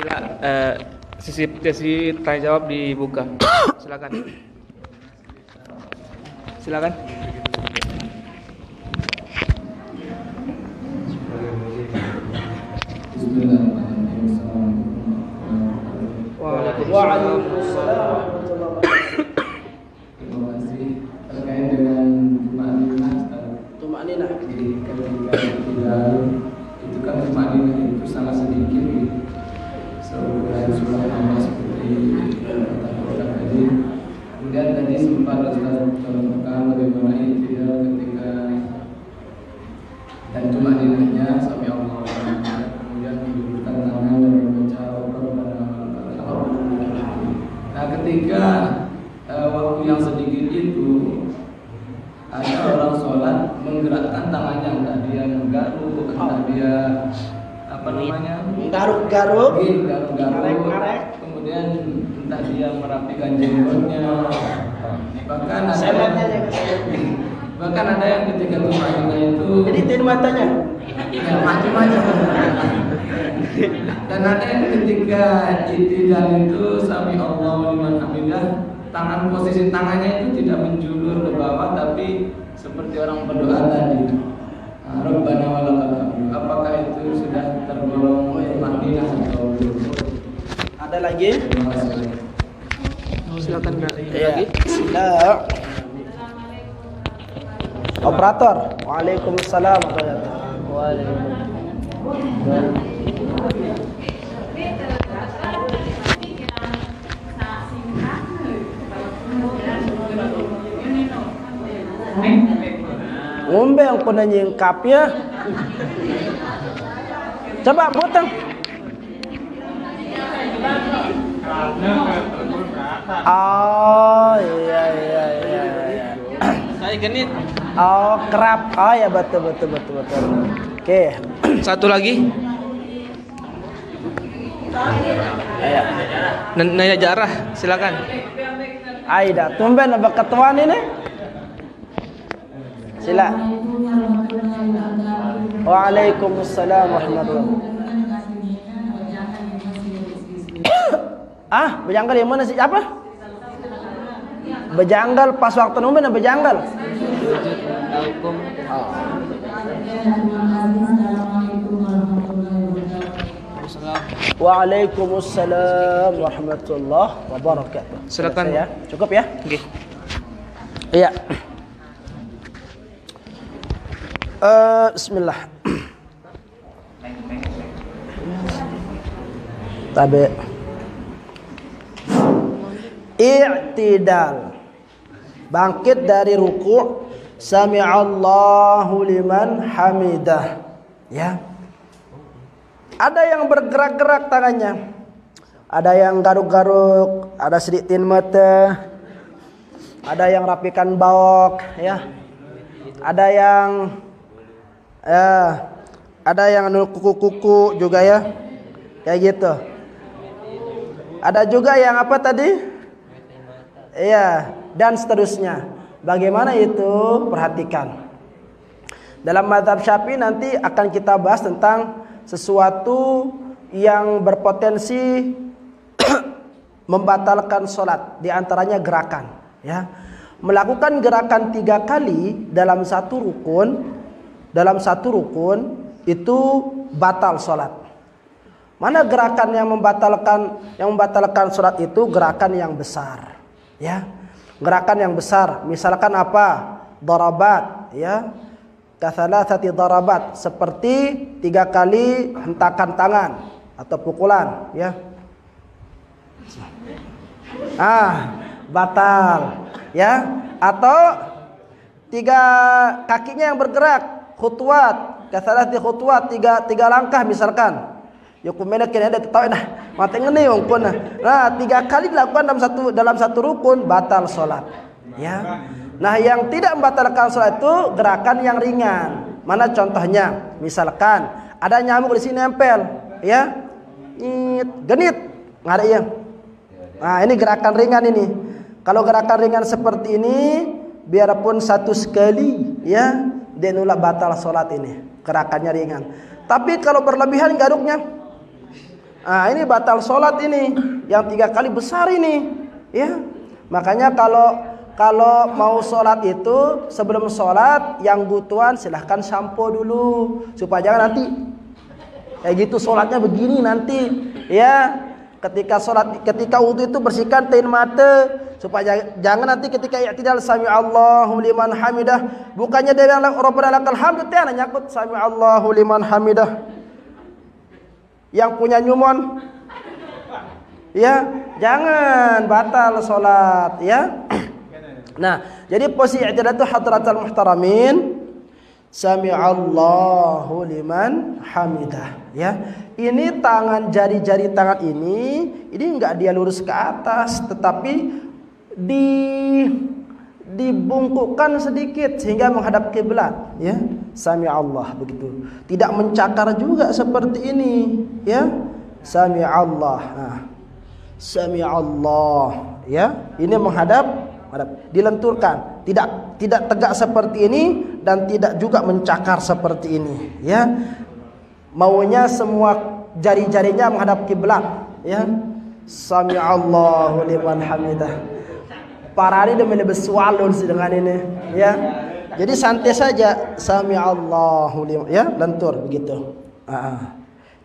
Sila, sesi tanya jawab dibuka. Silakan. Silakan. Waalaikumsalam. Terima kasih. Terkait dengan tumakninah di ketika itu kan tumakninah itu sangat sedikit sebagai sebuah amal seperti kata tadi. Kemudian tadi sempat Ustaz contohkan bagaimana iktidal ketika dan tumakninahnya sampai Allah. Kemudian menundukkan tangan dan membaca Nah, ketika waktu yang sedikit itu ada orang sholat menggerakkan tangannya, entah dia menggaruk, entah dia apa namanya, Garuk-garuk, kemudian entah dia merapikan jenggotnya, bahkan ada yang ketika tumakninah itu jadi tin matanya. ya macam-macam. Dan ada yang ketika iktidal itu sami Allahu liman hamidah, posisi tangannya itu tidak menjulur ke bawah tapi seperti orang berdoa tadi. Rabbana walakal hamdu. Apakah itu sudah tergolong tumakninah atau belum? Ada lagi? Terima kasih. Silakan Iya. lagi. Silakan. Operator. Waalaikumsalam. Ngombe yang pernah nyingkapnya. Coba putar. Oh iya. Saya genit. Oh kerap. Oh ya betul. Oke. Satu lagi. Ayo. Nanya jarah, silakan. Aida, tumben apa ketuaan ini? Sila. Waalaikumsalam warahmatullahi wabarakatuh. Bejanggal yang mana sih? Apa? Bejanggal pas waktu numben apa bejanggal? Waalaikumsalam warahmatullahi wabarakatuh. Silakan. Ya. Cukup ya? Oke. Iya. Bismillah. Tabi. I'tidal. Bangkit dari ruku', sami'allahu liman hamidah. Ya. Ada yang bergerak-gerak tangannya. Ada yang garuk-garuk, ada sedikit mata. Ada yang rapikan baok, ya. Ada yang kuku-kuku juga ya. Kayak gitu. Ada juga yang apa tadi? Iya, dan seterusnya. Bagaimana itu? Perhatikan. Dalam mazhab Syafi'i nanti akan kita bahas tentang sesuatu yang berpotensi membatalkan sholat. Di antaranya gerakan, ya. Melakukan gerakan 3 kali dalam satu rukun itu batal sholat. Mana gerakan yang membatalkan sholat itu? Gerakan yang besar, ya. Gerakan yang besar, misalkan apa? Darabat, ya. Kathalathati darabat, seperti 3 kali hentakan tangan atau pukulan, ya. Batal, ya. Atau 3 kakinya yang bergerak, khutwat, kathalathati khutwat, 3 langkah misalkan. Yukumena kena ada tahu dah. Mate ngene ongkon. Nah, 3 kali dilakukan dalam satu rukun batal salat. Ya. Nah, yang tidak membatalkan salat itu gerakan yang ringan. Mana contohnya? Misalkan ada nyamuk di sini nempel, ya. Genit. Enggak ada yang. Nah, ini gerakan ringan ini. Kalau gerakan ringan seperti ini, biarpun 1 sekali, ya, dia nolak batal salat ini. Gerakannya ringan. Tapi kalau berlebihan garuknya, Ah, ini batal sholat ini. Yang 3 kali besar ini. Ya. Makanya kalau mau sholat itu sebelum sholat yang butuhan silahkan sampo dulu supaya jangan nanti kayak gitu sholatnya begini nanti ya. Ketika wudu itu bersihkan tain mata supaya jangan nanti ketika i'tidal sami Allahu liman hamidah bukannya dari Rabbana lakal hamdu teh nyakut sami Allahu liman hamidah yang punya nyumon ya, jangan batal sholat ya. Nah, jadi posisi i'tidal itu hadratul muhtaramin sami Allahu liman hamidah ya. Ini tangan, jari-jari tangan ini enggak dia lurus ke atas tetapi dibungkukkan sedikit sehingga menghadap kiblat ya. Sami Allah begitu. Tidak mencakar juga seperti ini ya. Sami Allah. Nah. Sami Allah ya. Ini menghadap dilenturkan, tidak tegak seperti ini dan tidak juga mencakar seperti ini ya. Maunya semua jari-jarinya menghadap kiblat ya. Sami Allahu liman hamidah. Para ini demi bersualun dengan ini ya. Jadi santai saja sami Allahu liman ya, lentur begitu.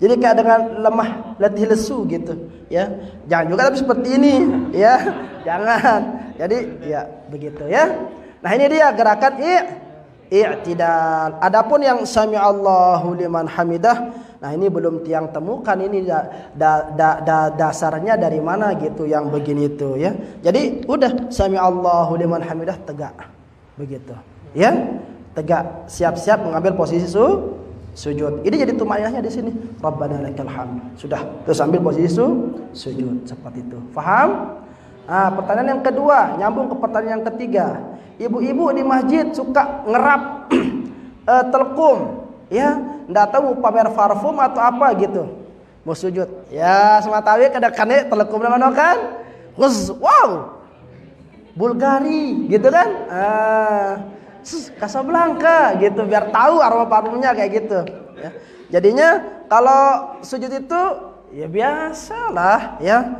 Jadi kayak dengan lemah letih lesu gitu ya. Jangan juga tapi seperti ini ya. Jangan. Jadi ya begitu ya. Nah, ini dia gerakan i'tidal. Adapun yang sami Allahu liman hamidah, nah ini belum tiang temukan ini dasarnya dari mana gitu yang begini itu ya. Jadi udah sami Allahu liman hamidah tegak. Begitu. Ya. Tegak, siap-siap mengambil posisi sujud. Ini jadi tumayyahnya di sini. Rabbana lakal hamd. Sudah. Terus ambil posisi sujud seperti itu. Faham? Nah, pertanyaan yang kedua, nyambung ke pertanyaan yang ketiga. Ibu-ibu di masjid suka ngerap telkum, ya, ndak tahu pamer parfum atau apa gitu. Mau sujud, ya sematawi kadang-kadang telkum dengan kan? Wow, Bulgari, gitu kan? Casablanca, gitu, biar tahu aroma parfumnya kayak gitu. Ya. Jadinya kalau sujud itu ya biasalah, ya.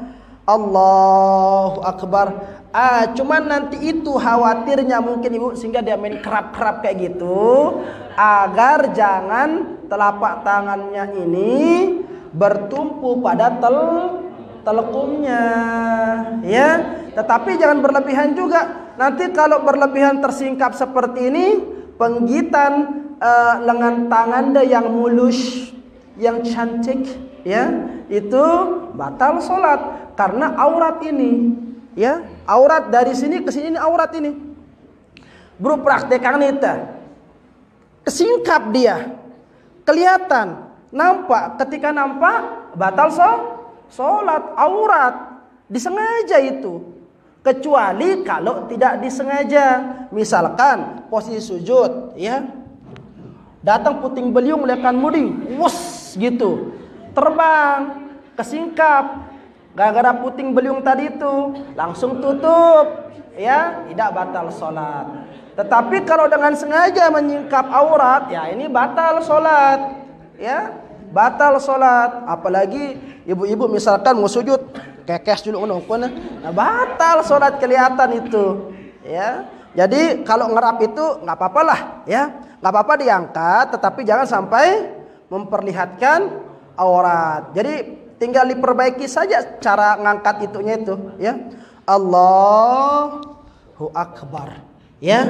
Allahu Akbar. Cuman nanti itu khawatirnya mungkin ibu sehingga dia main kerap-kerap kayak gitu agar jangan telapak tangannya ini bertumpu pada telekumnya ya. Tetapi jangan berlebihan juga. Nanti kalau berlebihan tersingkap seperti ini, penggitan lengan tangan yang mulus, yang cantik ya, itu batal sholat. Karena aurat ini, ya, aurat dari sini ke sini ini aurat ini. Bro praktekan itu, kesingkap dia, kelihatan, nampak. Ketika nampak, batal sholat, aurat, disengaja itu. Kecuali kalau tidak disengaja, misalkan posisi sujud, ya, datang puting beliung lekan mudi, wus gitu, terbang, kesingkap. Gara-gara puting beliung tadi itu langsung tutup ya, tidak batal sholat. Tetapi kalau dengan sengaja menyingkap aurat, ya ini batal sholat ya, batal sholat. Apalagi ibu-ibu misalkan mau sujud kekes dulu nah, batal sholat kelihatan itu ya. Jadi kalau ngerap itu nggak apa-apa lah ya, nggak apa-apa diangkat, tetapi jangan sampai memperlihatkan aurat. Jadi tinggal diperbaiki saja cara ngangkat itunya itu ya. Allahu Akbar ya.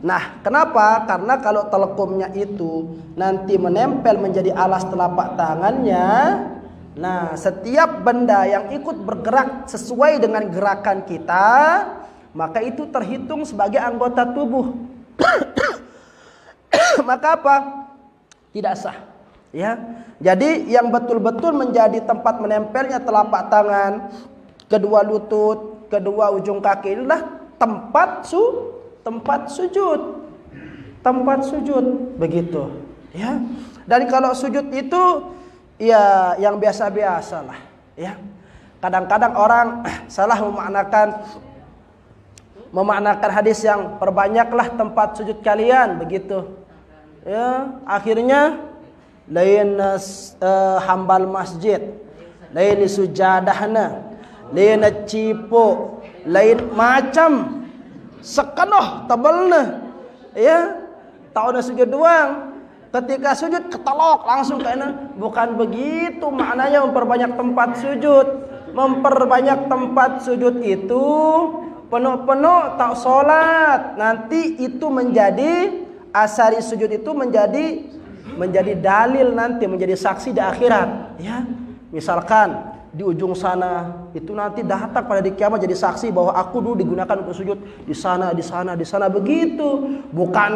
Nah, kenapa? Karena kalau telekomnya itu nanti menempel menjadi alas telapak tangannya. Nah, setiap benda yang ikut bergerak sesuai dengan gerakan kita, maka itu terhitung sebagai anggota tubuh. Maka apa? Tidak sah. Ya, jadi yang betul-betul menjadi tempat menempelnya telapak tangan, kedua lutut, kedua ujung kaki inilah tempat sujud, begitu. Ya, dan kalau sujud itu ya yang biasa-biasa lah. Ya, kadang-kadang orang salah memaknakan hadis yang perbanyaklah tempat sujud kalian, begitu. Ya, akhirnya lain hambal masjid, lain sujadahna, lain cipo, lain macam sekenuh tebalna. Ya, tahu sujud doang. Ketika sujud ketelok langsung kena. Bukan begitu maknanya memperbanyak tempat sujud. Memperbanyak tempat sujud itu penuh-penuh tak solat. Nanti itu menjadi asari sujud itu menjadi dalil nanti, menjadi saksi di akhirat. Ya, misalkan di ujung sana itu nanti datang pada di kiamat jadi saksi bahwa aku dulu digunakan untuk sujud di sana begitu. Bukan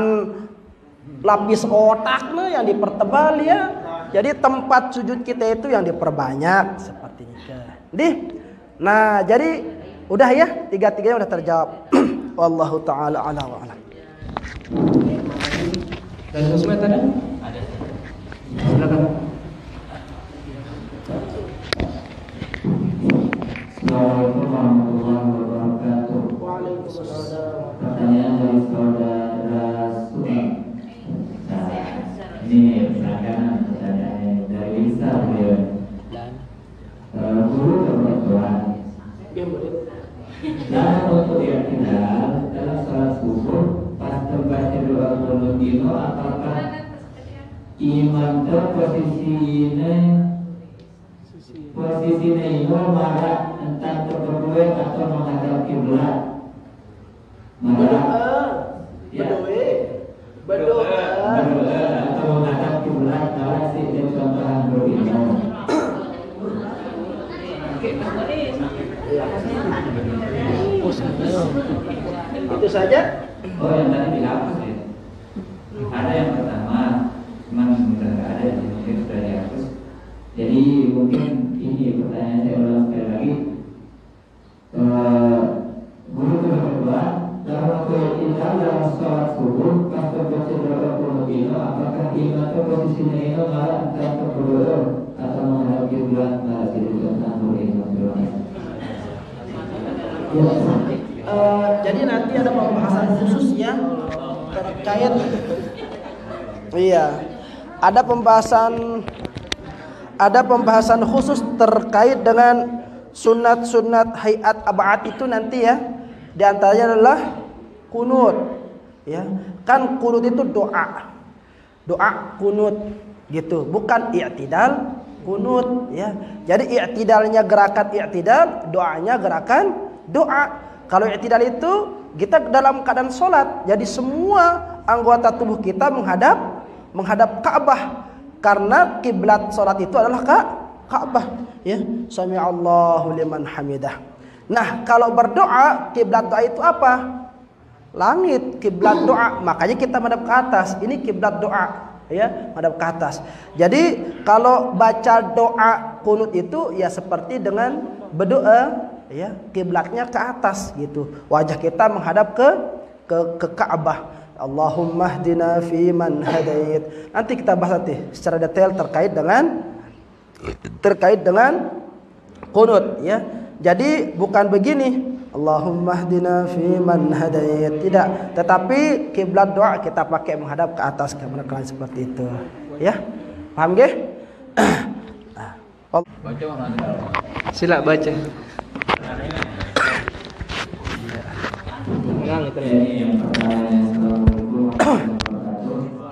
lapis otaknya yang dipertebal ya. Jadi tempat sujud kita itu yang diperbanyak seperti itu. Nah, jadi udah ya, tiga-tiganya udah terjawab. Wallahu taala ala wa alam. Dan sosmed ada? Ada. Silakan. Assalamualaikum warahmatullahi wabarakatuh. Waalaikumsalam. Pertanyaan dari saudara Sumi. Nah, ini pertanyaan dari Lisa beliau. Guru kebetulan. Dalam untuk yang tinggal dalam salat subuh pas terbaca doa qunut itu, apakah imam posisinya imam marah entah berdua atau menghadap kiblat? Berdoa atau menghadap kiblat marah sih dan contohan berimam. Itu saja. Oh, yang tadi dihapus ya. Ada yang pertama, memang sudah nggak ada, mungkin sudah dihapus. Jadi mungkin ini pertanyaan saya ulang sekali lagi. Guru kedua, dalam waktu kita dalam sholat subuh pas terbaca doa qunut itu, apakah imam atau posisinya itu malah entah berdoa atau menghadap kiblat malah tidak tentang itu? Jadi nanti ada pembahasan khusus ya terkait. Iya, ada pembahasan khusus terkait dengan sunat-sunat hayat ab'ad itu nanti ya. Di antaranya adalah kunut. Ya, kan kunut itu doa kunut gitu, bukan i'tidal kunut ya. Jadi i'tidalnya gerakan i'tidal, doanya gerakan doa. Kalau i'tidal itu kita dalam keadaan sholat, jadi semua anggota tubuh kita menghadap Ka'bah, karena kiblat sholat itu adalah Ka'bah ya. Sami'allahu liman hamidah. Nah, kalau berdoa, kiblat doa itu apa? Langit, kiblat doa. Makanya kita menghadap ke atas. Ini kiblat doa ya, menghadap ke atas. Jadi kalau baca doa kunut itu ya seperti dengan berdoa ya, kiblatnya ke atas gitu. Wajah kita menghadap ke Ka'bah. Allahumma hdina fi man hadait. Nanti kita bahas nanti secara detail terkait dengan kunut ya. Jadi bukan begini, Allahumma hdina fi man hadait, tidak, tetapi kiblat doa kita pakai menghadap ke atas, kemudian seperti itu ya. Paham nggih? Sila baca.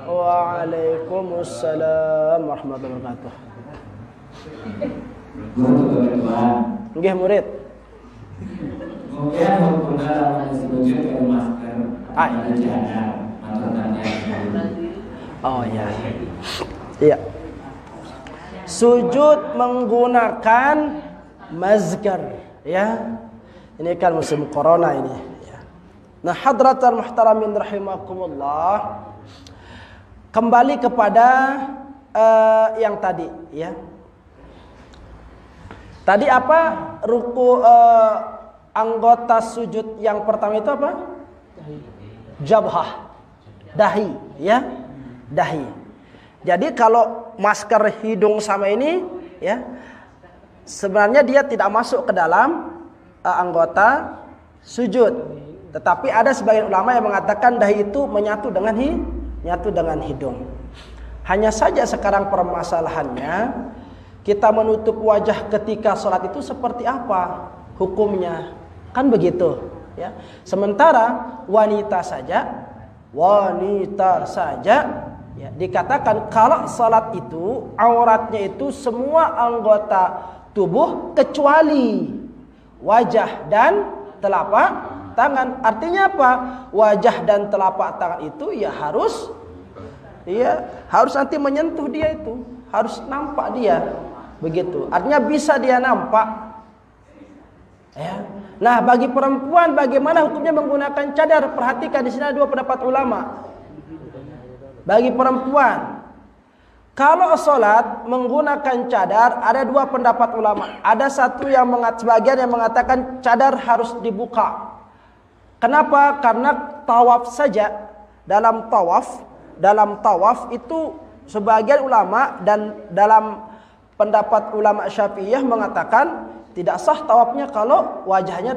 Waalaikumsalam warahmatullahi wabarakatuh. Nggih murid. Mungkin hukumnya sujud ke masker atau jalan atau tanya. Oh ya. Iya. Sujud menggunakan masker ya. Ini kan musim corona ini ya. Nah, hadratal muhtaramin rahimakumullah. Kembali kepada yang tadi ya. Tadi apa? Ruku anggota sujud yang pertama itu apa? Jabhah. Dahi ya. Dahi. Jadi kalau masker hidung sama ini ya, sebenarnya dia tidak masuk ke dalam anggota sujud. Tetapi ada sebagian ulama yang mengatakan dahi itu menyatu dengan hidung. Hanya saja sekarang permasalahannya, kita menutup wajah ketika sholat itu seperti apa hukumnya? Kan begitu, ya. Sementara wanita saja ya, dikatakan kalau sholat itu auratnya itu semua anggota tubuh kecuali wajah dan telapak tangan. Artinya apa? Wajah dan telapak tangan itu ya harus nanti menyentuh dia, itu harus nampak dia. Begitu. Artinya bisa dia nampak. Ya. Nah, bagi perempuan bagaimana hukumnya menggunakan cadar? Perhatikan di sini ada dua pendapat ulama. Bagi perempuan, kalau sholat menggunakan cadar, ada dua pendapat ulama. Ada satu yang sebagian yang mengatakan cadar harus dibuka. Kenapa? Karena tawaf saja, dalam tawaf itu sebagian ulama dan dalam pendapat ulama Syafi'iyah mengatakan tidak sah tawafnya kalau wajahnya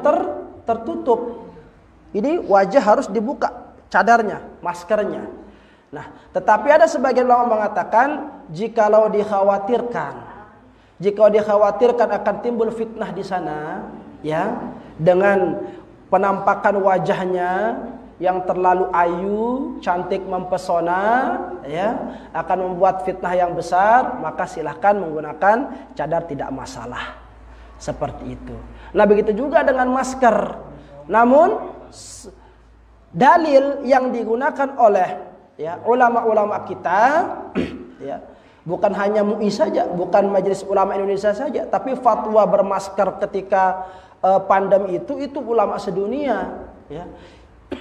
tertutup. Ini wajah harus dibuka, cadarnya, maskernya. Nah, tetapi ada sebagian ulama mengatakan jika dikhawatirkan akan timbul fitnah di sana, ya, dengan penampakan wajahnya yang terlalu ayu, cantik, mempesona, ya, akan membuat fitnah yang besar, maka silahkan menggunakan cadar, tidak masalah. Seperti itu. Nah, begitu juga dengan masker. Namun dalil yang digunakan oleh, ya, ulama-ulama kita ya, bukan hanya MUI saja, bukan Majelis Ulama Indonesia saja, tapi fatwa bermasker ketika pandemi itu ulama sedunia, ya.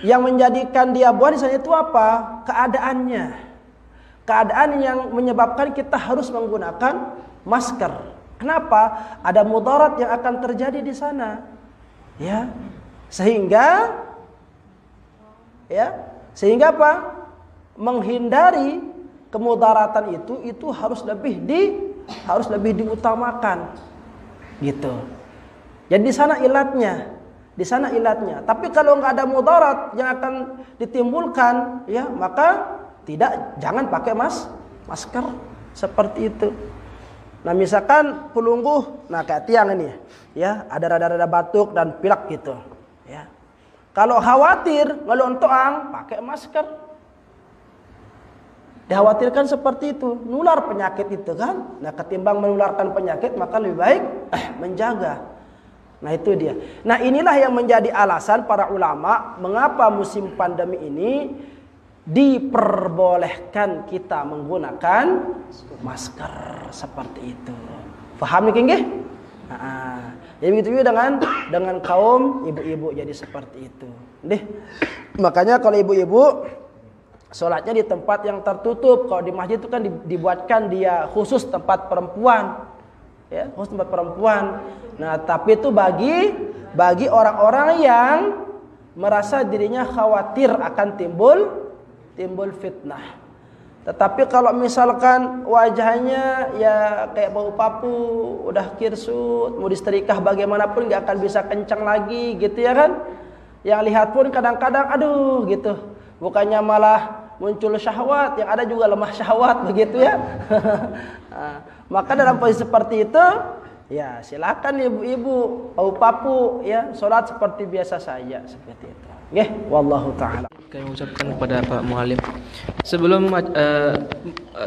Yang menjadikan dia buat di sana itu apa? Keadaannya. Keadaan yang menyebabkan kita harus menggunakan masker. Kenapa? Ada mudarat yang akan terjadi di sana. Ya. Sehingga apa? Menghindari kemudaratan itu harus lebih diutamakan. Gitu. Jadi di sana ilatnya. Tapi kalau nggak ada mudarat yang akan ditimbulkan, ya, maka jangan pakai masker seperti itu. Nah, misalkan pelungguh, nah kayak tiang ini, ya, ada rada-rada batuk dan pilek gitu, ya. Kalau khawatir ngelontoang, pakai masker. Dikhawatirkan seperti itu, nular penyakit itu kan. Nah, ketimbang menularkan penyakit, maka lebih baik menjaga. Nah, itu dia. Nah, inilah yang menjadi alasan para ulama mengapa musim pandemi ini diperbolehkan kita menggunakan masker seperti itu. Paham nih, nggih? Nah, jadi begitu juga dengan kaum ibu-ibu, jadi seperti itu. Nggih. Makanya kalau ibu-ibu sholatnya di tempat yang tertutup. Kalau di masjid itu kan dibuatkan dia khusus tempat perempuan. Ya, khusus tempat perempuan. Nah, tapi itu bagi orang-orang yang merasa dirinya khawatir akan timbul fitnah. Tetapi kalau misalkan wajahnya ya kayak bau papu, udah kirsut, mau disetrikah bagaimanapun nggak akan bisa kencang lagi, gitu ya kan? Yang lihat pun kadang-kadang aduh gitu. Bukannya malah muncul syahwat, yang ada juga lemah syahwat, begitu ya. Nah, maka dalam posisi seperti itu, ya silakan ibu-ibu bau papu, ya, sholat seperti biasa saja, seperti itu. Nggih, wallahu taala. Kami ucapkan kepada Pak Mualim. Sebelum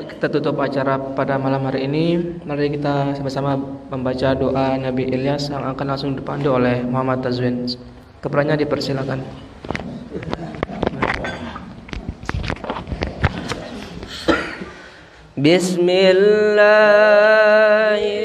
kita tutup acara pada malam hari ini, mari kita sama-sama membaca doa Nabi Ilyas yang akan langsung dipandu oleh Muhammad Tazwin. Keperannya dipersilakan. Bismillahirrahmanirrahim.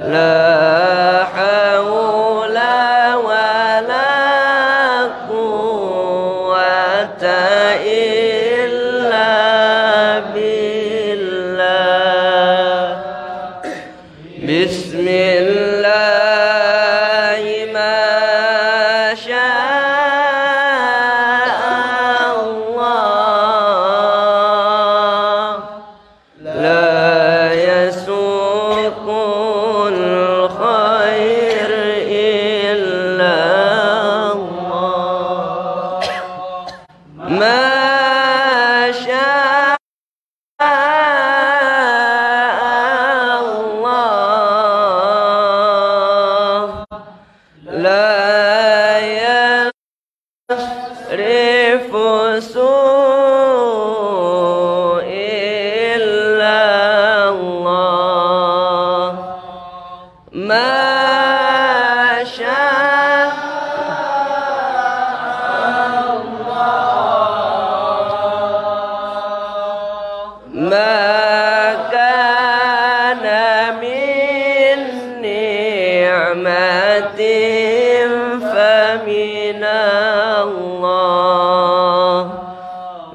لا حول ولا قوة إلا بالله بسم الله ما شاء الله لا يسوق الخير إلا الله ما شاء الله لا يصرف سوء إلا الله ما شاء ما كان من نعمة فمن الله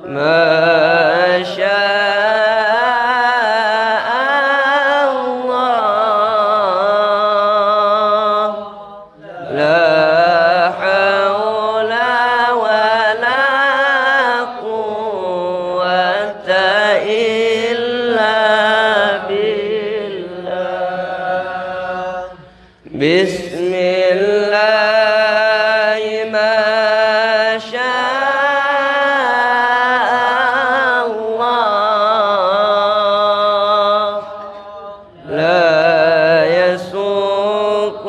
ما شاء الله لا حول ولا قوة إلا بالله بسم الله ما شاء الله لا يسوق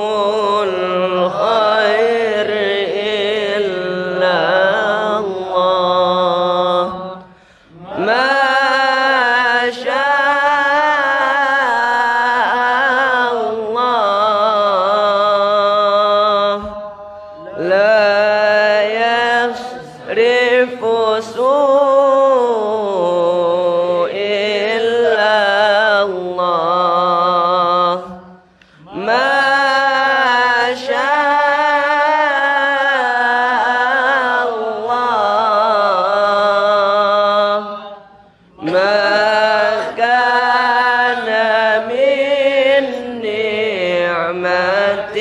الخير إلا الله ما شاء الله لا يصرف سوء إلا الله ما شاء الله ما كان من نعمة